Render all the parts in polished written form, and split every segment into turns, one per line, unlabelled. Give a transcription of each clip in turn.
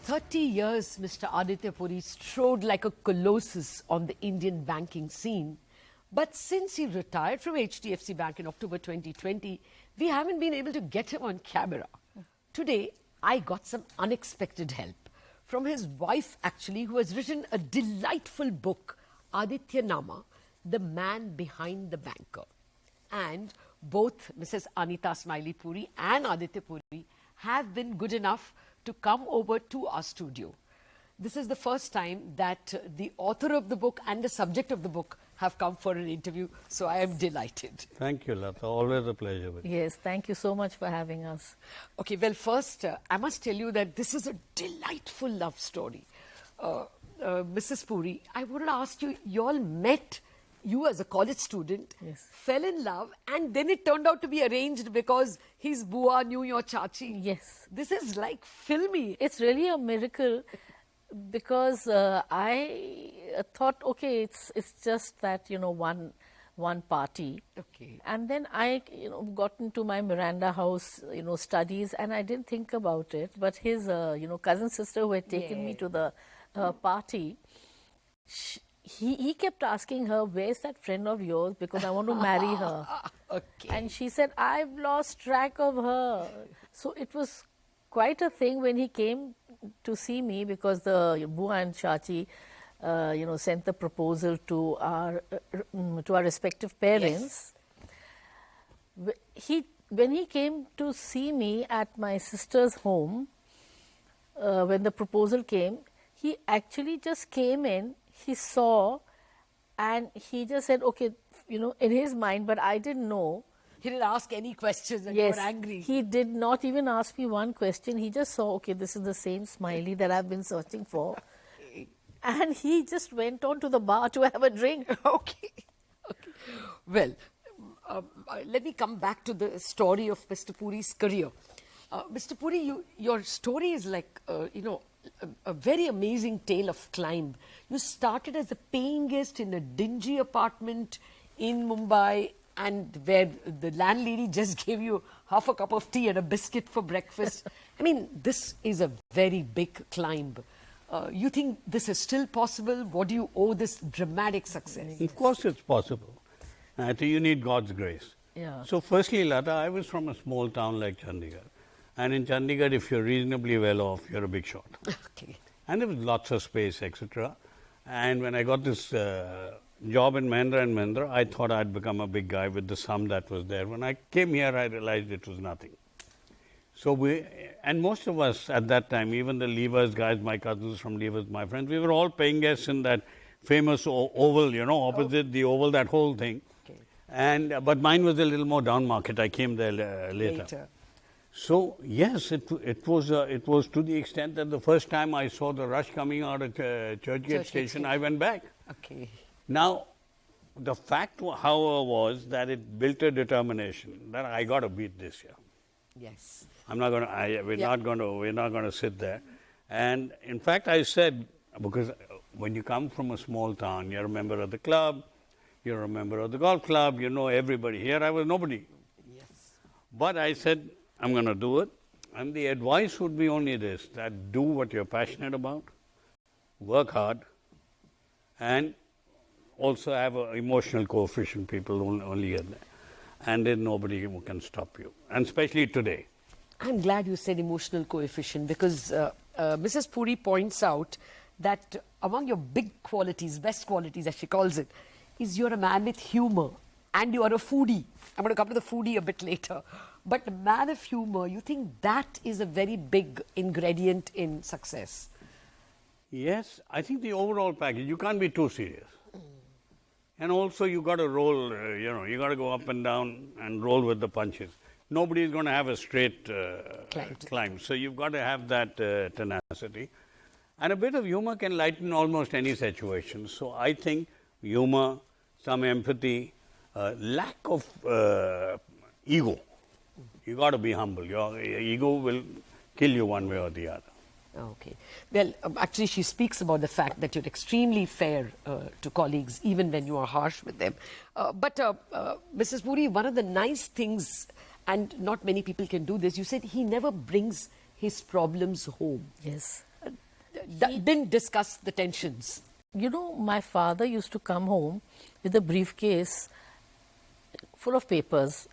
30 years, Mr. Aditya Puri strode like a colossus on the Indian banking scene. But since he retired from HDFC Bank in October 2020, we haven't been able to get him on camera. Today, I got some unexpected help from his wife, actually, who has written a delightful book, Adityanama, The Man Behind the Banker. And both Mrs. Anita Smiley Puri and Aditya Puri have been good enough to come over to our studio. This is the first time that the author of the book and the subject of the book have come for an interview, so I am delighted.
Thank you, Lata. Always a pleasure with you.
Yes, thank you so much for having us.
Okay, well, first, I must tell you that this is a delightful love story. Mrs. Puri, I wanted to ask you, you all met, you as a college student,
Yes.
fell in love, and then it turned out to be arranged because his bua knew your chachi.
Yes.
This is like filmy.
It's really a miracle because I thought, okay, it's just that, one party.
Okay.
And then I, got into my Miranda House, studies, and I didn't think about it. But his, cousin sister who had taken me to the party, he kept asking her, where's that friend of yours? Because I want to marry her.
Okay.
And she said, I've lost track of her. So it was quite a thing when he came to see me, because the Bua and Chachi, sent the proposal to our respective parents. Yes. When he came to see me at my sister's home, when the proposal came, he actually just came in, he saw, and he just said, okay, in his mind, but I didn't know.
He didn't ask any questions and
Yes,
you were angry.
he did not even ask me one question. He just saw, okay, this is the same Smiley that I've been searching for. And he just went on to the bar to have a drink.
Okay. Well, let me come back to the story of Mr. Puri's career. Mr. Puri, your story is like, a very amazing tale of climb. You started as a paying guest in a dingy apartment in Mumbai, and where the landlady just gave you half a cup of tea and a biscuit for breakfast. I mean, this is a very big climb. You think this is still possible? What do you owe this dramatic success?
Of course it's possible. I think you need God's grace.
Yeah.
So firstly, Lata, I was from a small town like Chandigarh. And in Chandigarh, if you're reasonably well off, you're a big shot.
Okay.
And there was lots of space, etc. And when I got this job in Mahindra & Mahindra, I thought I'd become a big guy with the sum that was there. When I came here, I realized it was nothing. So and most of us at that time, even the Levers guys, my cousins from Levers, my friends, we were all paying guests in that famous oval, opposite the oval, that whole thing. Okay. But mine was a little more down market. I came there later. So yes, it was to the extent that the first time I saw the rush coming out of Churchgate Station, I went back.
Okay.
Now, the fact, however, was that it built a determination that I got to beat this year.
Yes.
I'm not going to. We're not going to sit there. And in fact, I said, because when you come from a small town, you're a member of the club, you're a member of the golf club, you know everybody. Here, I was nobody.
Yes.
But I said, I'm going to do it. And the advice would be only this, that do what you're passionate about, work hard, and also have an emotional coefficient. People only get there. And then nobody can stop you. And especially today.
I'm glad you said emotional coefficient, because Mrs. Puri points out that among your big qualities, best qualities as she calls it, is you're a man with humor and you are a foodie. I'm going to come to the foodie a bit later. But a man of humor, you think that is a very big ingredient in success?
Yes, I think the overall package, you can't be too serious. And also you got to roll, you got to go up and down and roll with the punches. Nobody is going to have a straight climb. So you've got to have that tenacity. And a bit of humor can lighten almost any situation. So I think humor, some empathy, lack of ego. You got to be humble. Your ego will kill you one way or the other.
Okay. Well, actually, she speaks about the fact that you're extremely fair to colleagues, even when you are harsh with them. But Mrs. Puri, one of the nice things, and not many people can do this, you said he never brings his problems home.
Yes.
didn't discuss the tensions.
You know, my father used to come home with a briefcase full of papers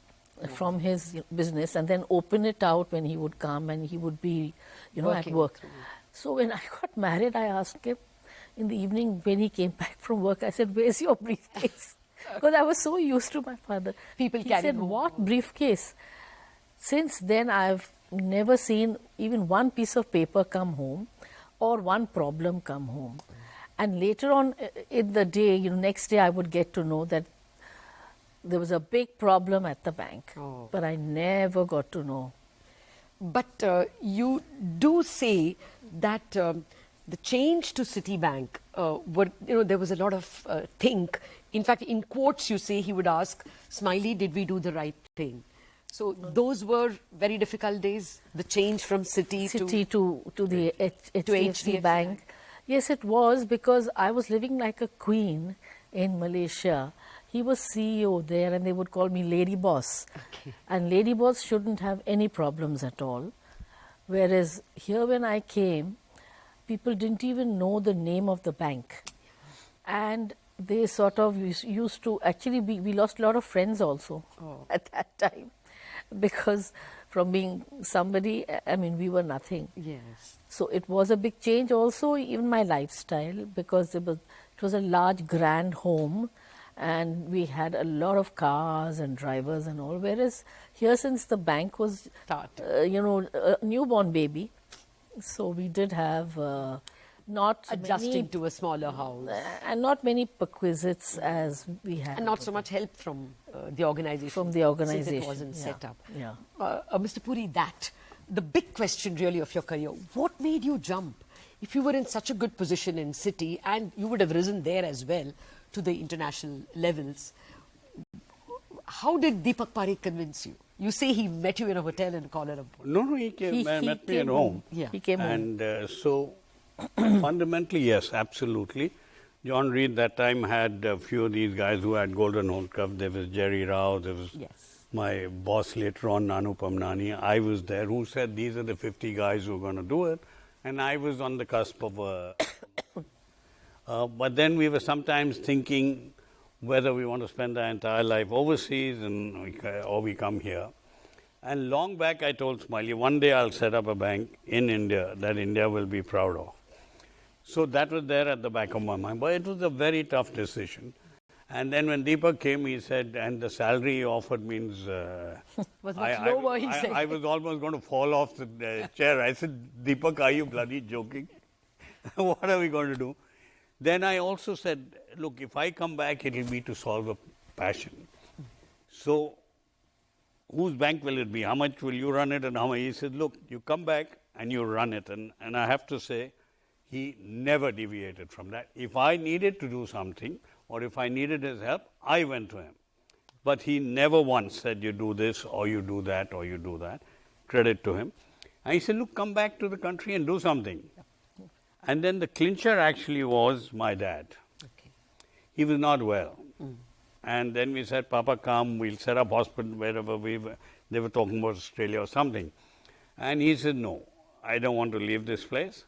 from his business and then open it out when he would come and he would be, at
Working
work.
through.
So when I got married, I asked him in the evening when he came back from work, I said, "Where's your briefcase?" Because I was so used to my father.
People
He
carry
said,
home.
"What briefcase?" Since then, I've never seen even one piece of paper come home or one problem come home. And later on in the day, next day I would get to know that there was a big problem at the bank.
Oh.
But I never got to know.
But you do say that the change to Citibank, there was a lot of think. In fact, in quotes, you say he would ask, "Smiley, did we do the right thing?" So those were very difficult days. The change from Citi
to the HDFC
HDFC
Bank. Yes, it was, because I was living like a queen in Malaysia. He was CEO there and they would call me Lady Boss.
Okay.
And Lady Boss shouldn't have any problems at all. Whereas here when I came, people didn't even know the name of the bank. And they sort of used to, actually we lost a lot of friends also at that time. Because from being somebody, we were nothing.
Yes.
So it was a big change also, even my lifestyle, because it was a large, grand home and we had a lot of cars and drivers and all. Whereas here, since the bank was, a newborn baby, so we did have not
Adjusting
many,
to a smaller house.
and not many perquisites as we had.
And not so much help from the organization.
From the organization.
Since it wasn't
Yeah.
set up.
Yeah.
Mr. Puri, the big question really of your career, what made you jump? If you were in such a good position in Citi, and you would have risen there as well to the international levels, how did Deepak Parekh convince you? You say he met you in a hotel in Kuala Lumpur.
No, he met me at home.
Yeah.
He came home.
And so, fundamentally, yes, absolutely. John Reed that time had a few of these guys who had golden handcuff. There was Jerry Rao, there was my boss later on, Anupam Nani. I was there, who said these are the 50 guys who are going to do it. And I was on the cusp of a... but then we were sometimes thinking whether we want to spend our entire life overseas or we come here. And long back I told Smiley, one day I'll set up a bank in India that India will be proud of. So that was there at the back of my mind. But it was a very tough decision. And then when Deepak came, he said, and the salary he offered means...
was much lower, he said.
I was almost going to fall off the chair. I said, Deepak, are you bloody joking? What are we going to do? Then I also said, look, if I come back, it will be to solve a passion. So, whose bank will it be? How much will you run it and how much? He said, look, you come back and you run it. And I have to say, he never deviated from that. If I needed to do something or if I needed his help, I went to him. But he never once said, you do this or you do that or you do that. Credit to him. And he said, look, come back to the country and do something. And then the clincher actually was my dad.
Okay.
He was not well. And then we said, Papa, come, we'll set up hospital wherever we were. They were talking about Australia or something. And he said, no, I don't want to leave this place.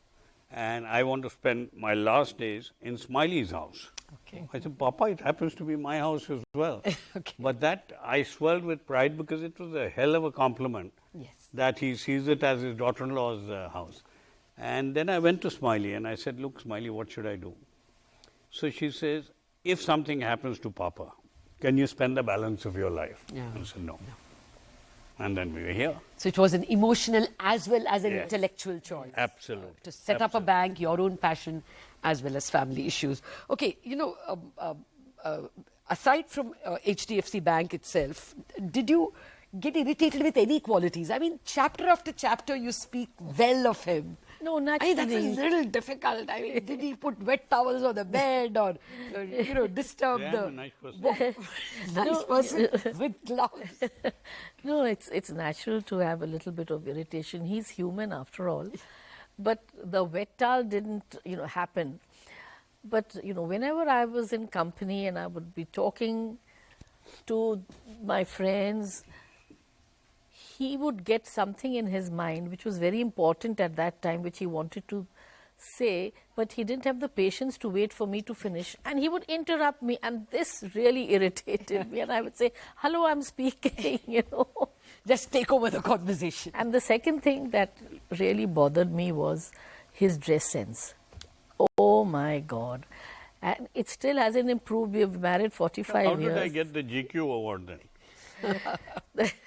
And I want to spend my last days in Smiley's house.
Okay.
I said, Papa, it happens to be my house as well.
Okay.
But that I swelled with pride because it was a hell of a compliment that he sees it as his daughter-in-law's house. And then I went to Smiley and I said, look, Smiley, what should I do? So she says, if something happens to Papa, can you spend the balance of your life?
Yeah.
I said, no. And then we were here.
So it was an emotional as well as an intellectual choice.
Absolutely.
To set up a bank, your own passion, as well as family issues. Okay, aside from HDFC Bank itself, did you get irritated with any qualities? I mean, chapter after chapter, you speak well of him.
No,
I
naturally.
mean, that's a little difficult. I mean, did he put wet towels on the bed or, disturb
Yeah,
the...
I'm a nice person.
Nice person with gloves.
No, it's natural to have a little bit of irritation. He's human after all. But the wet towel didn't, happen. But, whenever I was in company and I would be talking to my friends, he would get something in his mind which was very important at that time, which he wanted to say, but he didn't have the patience to wait for me to finish. And he would interrupt me, and this really irritated me. And I would say, hello, I'm speaking, you know.
Just take over the conversation.
And the second thing that really bothered me was his dress sense. Oh my God. And it still hasn't improved. We've married 45
How
years.
did I get the GQ award then?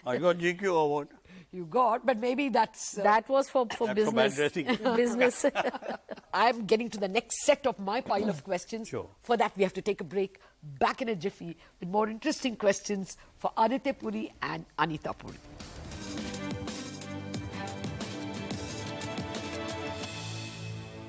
I got GQ award.
You got, but maybe that's...
That was for
That's for bad
business.
dressing.
Business.
I'm getting to the next set of my pile of questions.
Sure.
For that, we have to take a break. Back in a jiffy with more interesting questions for Aditya Puri and Anita Puri.